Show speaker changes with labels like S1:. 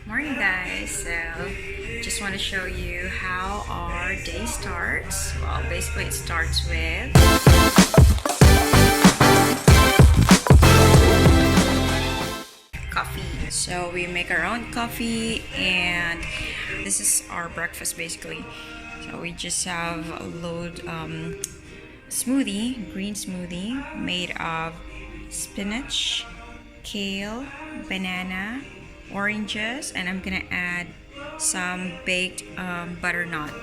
S1: Morning guys, so just want to show you how our day starts. Well, basically it starts with coffee. So we make our own coffee and this is our breakfast basically. So we just have a load smoothie, green smoothie made of spinach, kale, banana, oranges, and I'm gonna add some baked butternut.